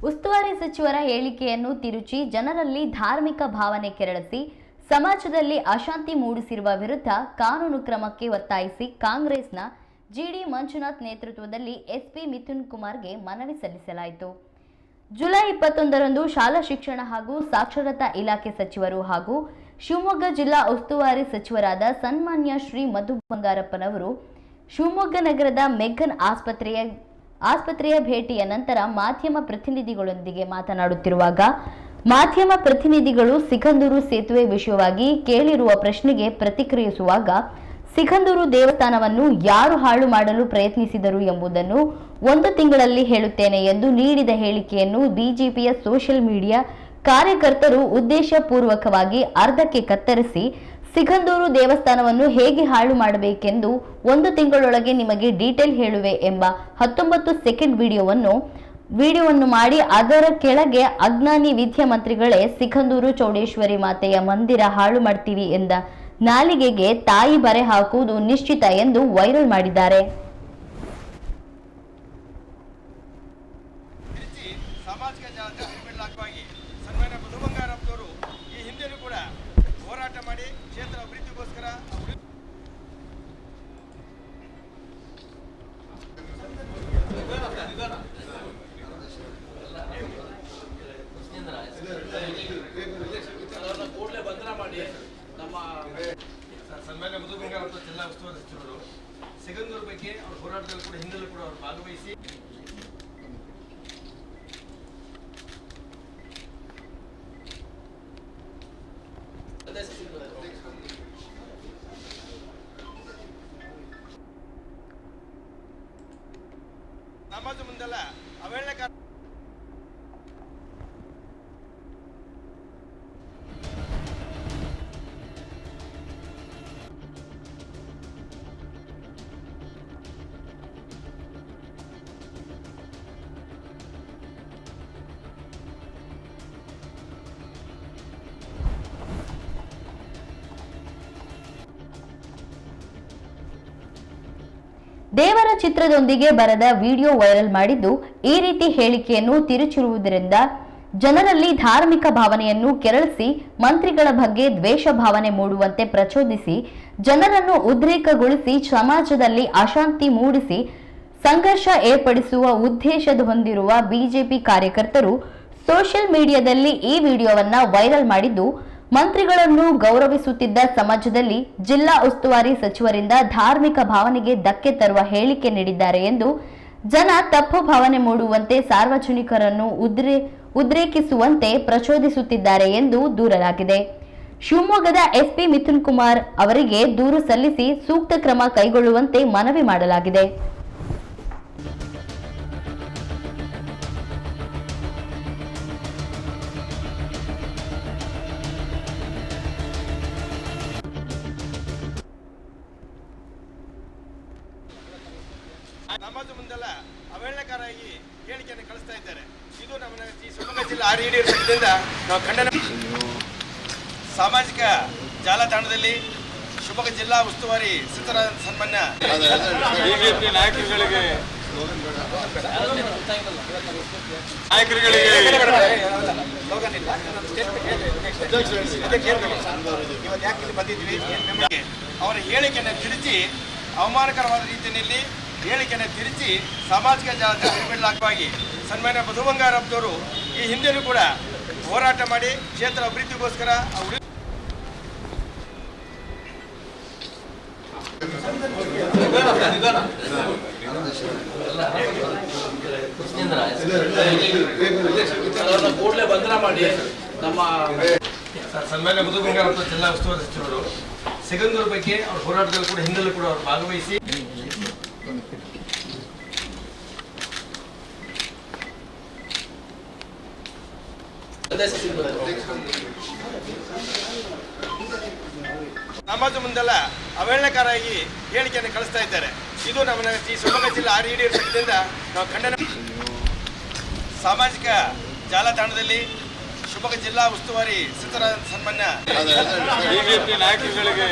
ಉಸ್ತುವಾರಿ ಸಚಿವರ ಹೇಳಿಕೆಯನ್ನು ತಿರುಚಿ ಜನರಲ್ಲಿ ಧಾರ್ಮಿಕ ಭಾವನೆ ಕೆರಳಿಸಿ ಸಮಾಜದಲ್ಲಿ ಅಶಾಂತಿ ಮೂಡಿಸಿರುವ ವಿರುದ್ಧ ಕಾನೂನು ಕ್ರಮಕ್ಕೆ ಒತ್ತಾಯಿಸಿ ಕಾಂಗ್ರೆಸ್ನ ಜಿಡಿ ಮಂಜುನಾಥ್ ನೇತೃತ್ವದಲ್ಲಿ ಎಸ್ಪಿ ಮಿಥುನ್ ಕುಮಾರ್ಗೆ ಮನವಿ ಸಲ್ಲಿಸಲಾಯಿತು. ಜುಲೈ 21ರಂದು ಶಾಲಾ ಶಿಕ್ಷಣ ಹಾಗೂ ಸಾಕ್ಷರತಾ ಇಲಾಖೆ ಸಚಿವರು ಹಾಗೂ ಶಿವಮೊಗ್ಗ ಜಿಲ್ಲಾ ಉಸ್ತುವಾರಿ ಸಚಿವರಾದ ಸನ್ಮಾನ್ಯ ಶ್ರೀ ಮಧು ಬಂಗಾರಪ್ಪನವರು ಶಿವಮೊಗ್ಗ ನಗರದ ಮೆಗ್ಗಾನ್ ಆಸ್ಪತ್ರೆಯ ಭೇಟಿಯ ನಂತರ ಮಾಧ್ಯಮ ಪ್ರತಿನಿಧಿಗಳೊಂದಿಗೆ ಮಾತನಾಡುತ್ತಿರುವಾಗ ಮಾಧ್ಯಮ ಪ್ರತಿನಿಧಿಗಳು ಸಿಗಂದೂರು ಸೇತುವೆ ವಿಷಯವಾಗಿ ಕೇಳಿರುವ ಪ್ರಶ್ನೆಗೆ ಪ್ರತಿಕ್ರಿಯಿಸುವಾಗ ಸಿಗಂದೂರು ದೇವಸ್ಥಾನವನ್ನು ಯಾರು ಹಾಳು ಮಾಡಲು ಪ್ರಯತ್ನಿಸಿದರು ಎಂಬುದನ್ನು 1 ತಿಂಗಳಲ್ಲಿ ಹೇಳುತ್ತೇನೆ ಎಂದು ನೀಡಿದ ಹೇಳಿಕೆಯನ್ನು ಬಿಜೆಪಿಯ ಸೋಷಿಯಲ್ ಮೀಡಿಯಾ ಕಾರ್ಯಕರ್ತರು ಉದ್ದೇಶಪೂರ್ವಕವಾಗಿ ಅರ್ಧಕ್ಕೆ ಕತ್ತರಿಸಿ ಸಿಗಂದೂರು ದೇವಸ್ಥಾನವನ್ನು ಹೇಗೆ ಹಾಳು ಮಾಡಬೇಕೆಂದು 1 ತಿಂಗಳೊಳಗೆ ನಿಮಗೆ ಡೀಟೇಲ್ ಹೇಳುವೆ ಎಂಬ 19 ಸೆಕೆಂಡ್ ವಿಡಿಯೋವನ್ನು ಮಾಡಿ ಅದರ ಕೆಳಗೆ ಅಜ್ಞಾನಿ ವಿದ್ಯಾಮಂತ್ರಿಗಳೇ ಸಿಗಂದೂರು ಚೌಡೇಶ್ವರಿ ಮಾತೆಯ ಮಂದಿರ ಹಾಳು ಮಾಡ್ತೀವಿ ಎಂದ ನಾಲಿಗೆಗೆ ತಾಯಿ ಬರೆ ಹಾಕುವುದು ನಿಶ್ಚಿತ ಎಂದು ವೈರಲ್ ಮಾಡಿದ್ದಾರೆ. ಸಾಮಾಜಿಕ ಜಾಲತಾಣವಾಗಿ ಸನ್ಮಾನ್ಯ ಮಧು ಬಂಗಾರಪ್ಪನವರು ಈ ಹಿಂದೆನೂ ಕೂಡ ಹೋರಾಟ ಮಾಡಿ ಕ್ಷೇತ್ರ ಅಭಿವೃದ್ಧಿಗೋಸ್ಕರ ಕೂಡಲೇ ಬಂಧನ ಮಾಡಿ ನಮ್ಮ ಸನ್ಮಾನ್ಯ ಮಧು ಬಂಗಾರಪ್ಪ ಜಿಲ್ಲಾ ಉಸ್ತುವಾರಿ ಸಚಿವರು ಸಿಗಂದೂರು ಬಗ್ಗೆ ಅವ್ರ ಹೋರಾಟದಲ್ಲಿ ಕೂಡ ಹಿಂದೆಲ್ಲೂ ಕೂಡ ಅವರು ಭಾಗವಹಿಸಿ ಸಮಾಜ ಮುಂದೆಲ್ಲ ಅವೇಳನಕಾರ ದೇವರ ಚಿತ್ರದೊಂದಿಗೆ ಬರೆದ ವಿಡಿಯೋ ವೈರಲ್ ಮಾಡಿದ್ದು ಈ ರೀತಿ ಹೇಳಿಕೆಯನ್ನು ತಿರುಚಿರುವುದರಿಂದ ಜನರಲ್ಲಿ ಧಾರ್ಮಿಕ ಭಾವನೆಯನ್ನು ಕೆರಳಿಸಿ ಮಂತ್ರಿಗಳ ಬಗ್ಗೆ ದ್ವೇಷ ಭಾವನೆ ಮೂಡುವಂತೆ ಪ್ರಚೋದಿಸಿ ಜನರನ್ನು ಉದ್ರೇಕಗೊಳಿಸಿ ಸಮಾಜದಲ್ಲಿ ಅಶಾಂತಿ ಮೂಡಿಸಿ ಸಂಘರ್ಷ ಏರ್ಪಡಿಸುವ ಉದ್ದೇಶದ ಹೊಂದಿರುವ ಬಿಜೆಪಿ ಕಾರ್ಯಕರ್ತರು ಸೋಷಿಯಲ್ ಮೀಡಿಯಾದಲ್ಲಿ ಈ ವಿಡಿಯೋವನ್ನ ವೈರಲ್ ಮಾಡಿದ್ದು ಮಂತ್ರಿಗಳನ್ನು ಗೌರವಿಸುತ್ತಿದ್ದ ಸಮಾಜದಲ್ಲಿ ಜಿಲ್ಲಾ ಉಸ್ತುವಾರಿ ಸಚಿವರಿಂದ ಧಾರ್ಮಿಕ ಭಾವನೆಗೆ ಧಕ್ಕೆ ತರುವ ಹೇಳಿಕೆ ನೀಡಿದ್ದಾರೆ ಎಂದು ಜನ ತಪ್ಪು ಭಾವನೆ ಮೂಡುವಂತೆ ಸಾರ್ವಜನಿಕರನ್ನು ಉದ್ರೇಕಿಸುವಂತೆ ಪ್ರಚೋದಿಸುತ್ತಿದ್ದಾರೆ ಎಂದು ದೂರಲಾಗಿದೆ. ಶಿವಮೊಗ್ಗದ ಎಸ್ಪಿ ಮಿಥುನ್ ಕುಮಾರ್ ಅವರಿಗೆ ದೂರು ಸಲ್ಲಿಸಿ ಸೂಕ್ತ ಕ್ರಮ ಕೈಗೊಳ್ಳುವಂತೆ ಮನವಿ ಮಾಡಲಾಗಿದೆ. ಸಮಾಜ ಮುಂದೆಲ್ಲ ಅವೇಳನಕಾರಾಗಿ ಹೇಳಿಕೆಯನ್ನು ಕಳಿಸ್ತಾ ಇದ್ದಾರೆ. ಇದು ನಮ್ಮ ಶಿವಮೊಗ್ಗ ಜಿಲ್ಲಾ ಆರ್ಇಡಿ ಸಂಘದಿಂದ ನಾವು ಖಂಡನೆ. ಸಾಮಾಜಿಕ ಜಾಲತಾಣದಲ್ಲಿ ಶಿವಮೊಗ್ಗ ಜಿಲ್ಲಾ ಉಸ್ತುವಾರಿ ಸಚಿವರಾದ ಸನ್ಮಾನ್ಯ ಬಿಜೆಪಿ ನಾಯಕರುಗಳಿಗೆ ಅವರ ಹೇಳಿಕೆಯನ್ನು ತಿರುಚಿ ಅವಮಾನಕರವಾದ ರೀತಿಯಲ್ಲಿ ಹೇಳಿಕೆಯನ್ನು ತಿರುಚಿ ಸಾಮಾಜಿಕ ಜಾಲತಾಣವಾಗಿ ಸನ್ಮಾನ್ಯ ಮಧು ಬಂಗಾರಪ್ಪನವರು ಈ ಹಿಂದೆನೂ ಕೂಡ ಹೋರಾಟ ಮಾಡಿ ಕ್ಷೇತ್ರ ಅಭಿವೃದ್ಧಿಗೋಸ್ಕರ ಕೂಡಲೇ ಬಂಧನ ಮಾಡಿ ನಮ್ಮ ಸನ್ಮಾನ್ಯ ಮಧು ಬಂಗಾರಪ್ಪ ಜಿಲ್ಲಾ ಉಸ್ತುವಾರಿ ಸಚಿವರು ಸಿಗಂದೂರು ಬಗ್ಗೆ ಅವ್ರ ಹೋರಾಟದಲ್ಲಿ ಕೂಡ ಹಿಂದೆಲ್ಲೂ ಕೂಡ ಅವರು ಭಾಗವಹಿಸಿ ಸಮಾಜ ಮುಂದೆಲ್ಲ ಅವೇಳನಕಾರಾಗಿ ಹೇಳಿಕೆಯನ್ನು ಕಳಿಸ್ತಾ ಇದ್ದಾರೆ. ಇದು ನಮ್ಮ ಶಿವಮೊಗ್ಗ ಜಿಲ್ಲಾ ಆರ್ಇಡಿ ಸಂಘದಿಂದ ನಾವು ಖಂಡನೆ. ಸಾಮಾಜಿಕ ಜಾಲತಾಣದಲ್ಲಿ ಶಿವಮೊಗ್ಗ ಜಿಲ್ಲಾ ಉಸ್ತುವಾರಿ ಸಚಿವರಾದ ಸನ್ಮಾನ್ಯ ಬಿಜೆಪಿ ನಾಯಕರುಗಳಿಗೆ